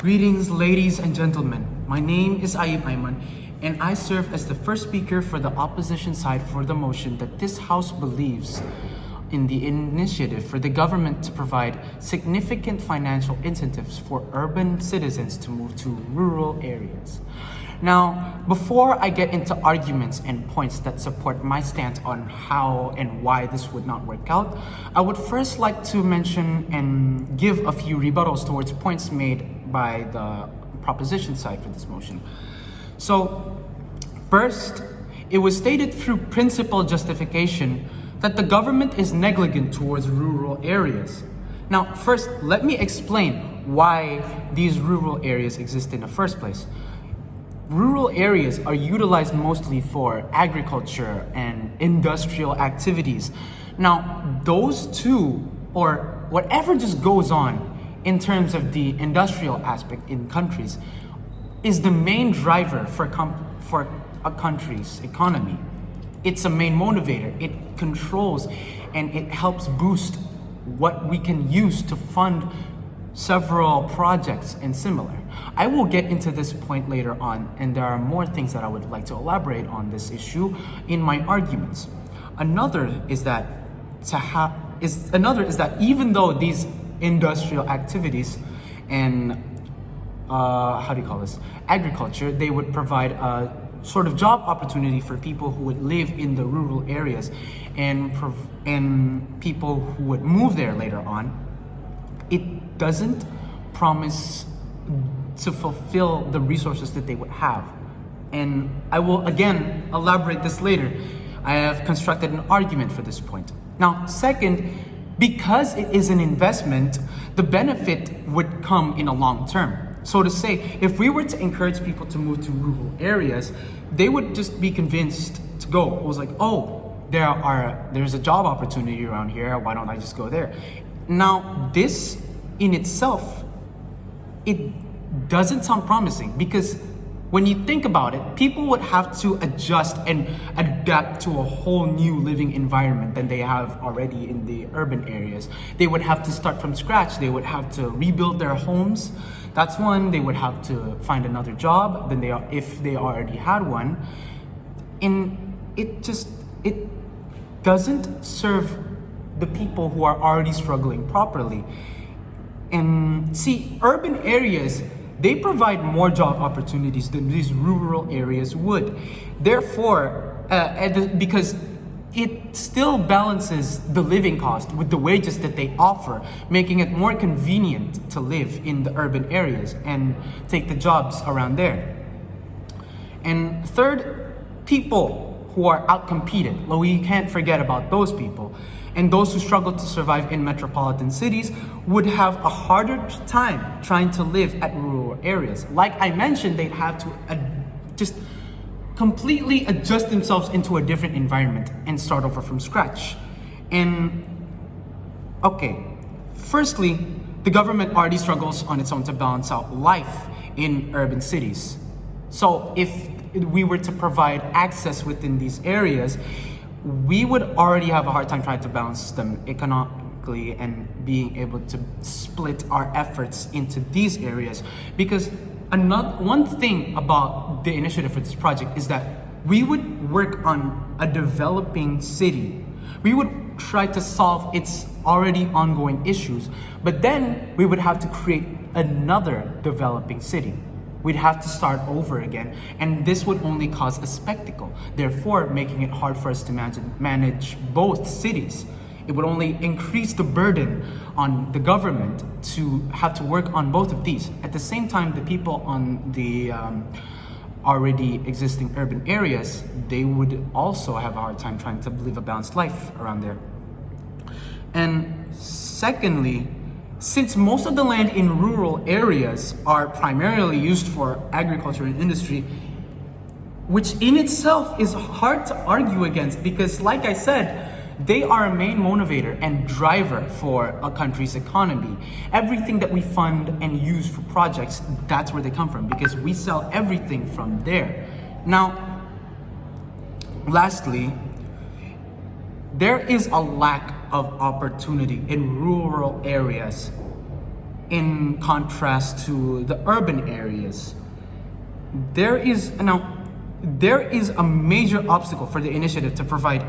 Greetings, ladies and gentlemen. My name is Ayoub Ayman, and I serve as the first speaker for the opposition side for the motion that this House believes in the initiative for the government to provide significant financial incentives for urban citizens to move to rural areas. Now, before I get into arguments and points that support my stance on how and why this would not work out, I would first like to mention and give a few rebuttals towards points made by the proposition side for this motion. So, first, it was stated through principal justification that the government is negligent towards rural areas. Now, first, let me explain why these rural areas exist in the first place. Rural areas are utilized mostly for agriculture and industrial activities. Now, those two, or whatever just goes on in terms of the industrial aspect in countries, is the main driver for a country's economy. It's a main motivator. It controls and it helps boost what we can use to fund several projects and similar. I will get into this point later on, and there are more things that I would like to elaborate on this issue in my arguments. Another is that even though these industrial activities and agriculture, they would provide a sort of job opportunity for people who would live in the rural areas and people who would move there later on, it doesn't promise to fulfill the resources that they would have. And I will again elaborate this later. I have constructed an argument for this point. Now, second, because it is an investment, the benefit would come in a long term. So to say, if we were to encourage people to move to rural areas, they would just be convinced to go. It was like, oh, there's a job opportunity around here, why don't I just go there? Now, this in itself, it doesn't sound promising, because when you think about it, people would have to adjust and adapt to a whole new living environment than they have already in the urban areas. They would have to start from scratch. They would have to rebuild their homes. That's one. They would have to find another job than if they already had one. And it doesn't serve the people who are already struggling properly. And see, urban areas, they provide more job opportunities than these rural areas would. Therefore, because it still balances the living cost with the wages that they offer, making it more convenient to live in the urban areas and take the jobs around there. And third, people who are outcompeted. Well, we can't forget about those people. And those who struggle to survive in metropolitan cities would have a harder time trying to live at rural areas. Like I mentioned, they'd have to just completely adjust themselves into a different environment and start over from scratch. And okay, firstly, the government already struggles on its own to balance out life in urban cities. So if we were to provide access within these areas, we would already have a hard time trying to balance them economically and being able to split our efforts into these areas. Because one thing about the initiative for this project is that we would work on a developing city. We would try to solve its already ongoing issues, but then we would have to create another developing city. We'd have to start over again, and this would only cause a spectacle, therefore making it hard for us to manage both cities. It would only increase the burden on the government to have to work on both of these. At the same time, the people on the already existing urban areas, they would also have a hard time trying to live a balanced life around there. And secondly, since most of the land in rural areas are primarily used for agriculture and industry, which in itself is hard to argue against, because like I said, they are a main motivator and driver for a country's economy. Everything that we fund and use for projects, that's where they come from, because we sell everything from there. Now, lastly, there is a lack of opportunity in rural areas in contrast to the urban areas. There is a major obstacle for the initiative to provide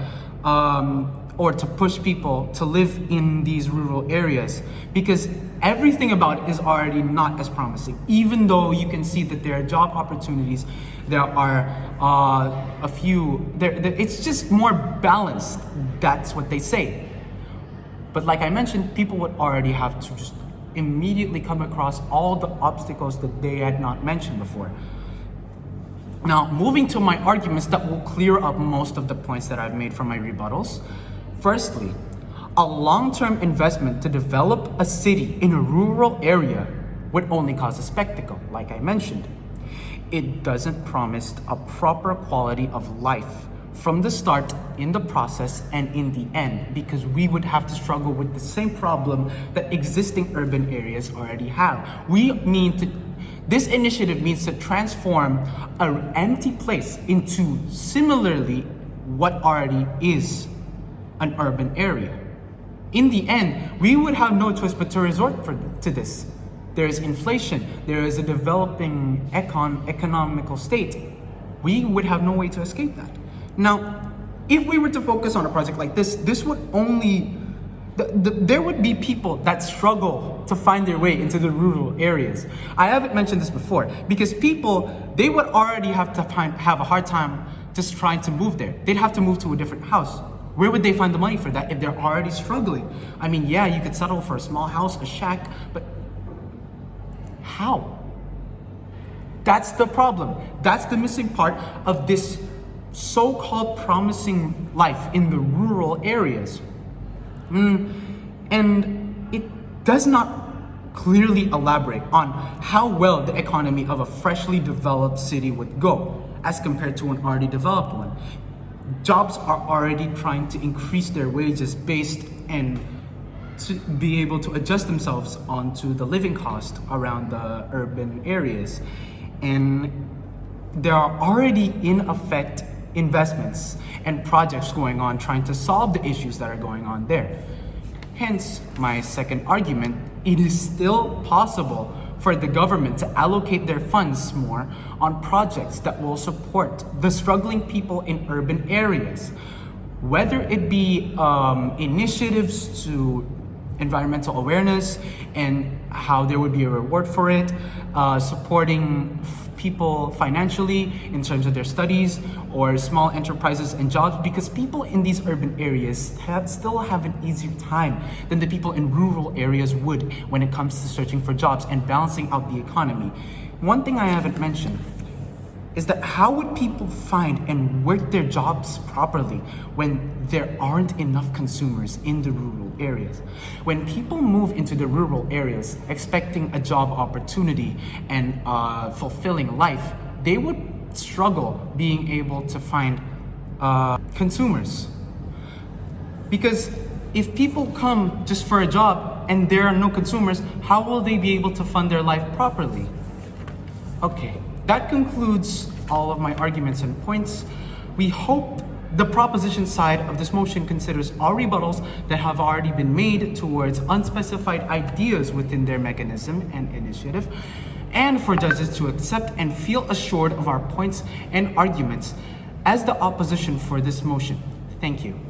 or to push people to live in these rural areas, because everything about it is already not as promising. Even though you can see that there are job opportunities, there are a few, it's just more balanced. That's what they say. But like I mentioned, people would already have to just immediately come across all the obstacles that they had not mentioned before. Now, moving to my arguments that will clear up most of the points that I've made from my rebuttals. Firstly, a long-term investment to develop a city in a rural area would only cause a spectacle, like I mentioned. It doesn't promise a proper quality of life from the start, in the process, and in the end, because we would have to struggle with the same problem that existing urban areas already have. This initiative means to transform an empty place into similarly what already is an urban area. In the end, we would have no choice but to resort to this. There is inflation, there is a developing economical state. We would have no way to escape that. Now, if we were to focus on a project like this would only, there would be people that struggle to find their way into the rural areas. I haven't mentioned this before, because people, they would already have a hard time just trying to move there. They'd have to move to a different house. Where would they find the money for that if they're already struggling? I mean, yeah, you could settle for a small house, a shack, but how? That's the problem. That's the missing part of this so-called promising life in the rural areas. And it does not clearly elaborate on how well the economy of a freshly developed city would go as compared to an already developed one. Jobs are already trying to increase their wages based and to be able to adjust themselves onto the living cost around the urban areas. And there are already in effect investments and projects going on trying to solve the issues that are going on there. Hence, my second argument, it is still possible for the government to allocate their funds more on projects that will support the struggling people in urban areas. Whether it be initiatives to environmental awareness and how there would be a reward for it, supporting people financially in terms of their studies, or small enterprises and jobs, because people in these urban areas still have an easier time than the people in rural areas would when it comes to searching for jobs and balancing out the economy. One thing I haven't mentioned is that how would people find and work their jobs properly when there aren't enough consumers in the rural areas? When people move into the rural areas expecting a job opportunity and fulfilling life, they would struggle being able to find consumers. Because if people come just for a job and there are no consumers, how will they be able to fund their life properly? Okay. That concludes all of my arguments and points. We hope the proposition side of this motion considers all rebuttals that have already been made towards unspecified ideas within their mechanism and initiative, and for judges to accept and feel assured of our points and arguments as the opposition for this motion. Thank you.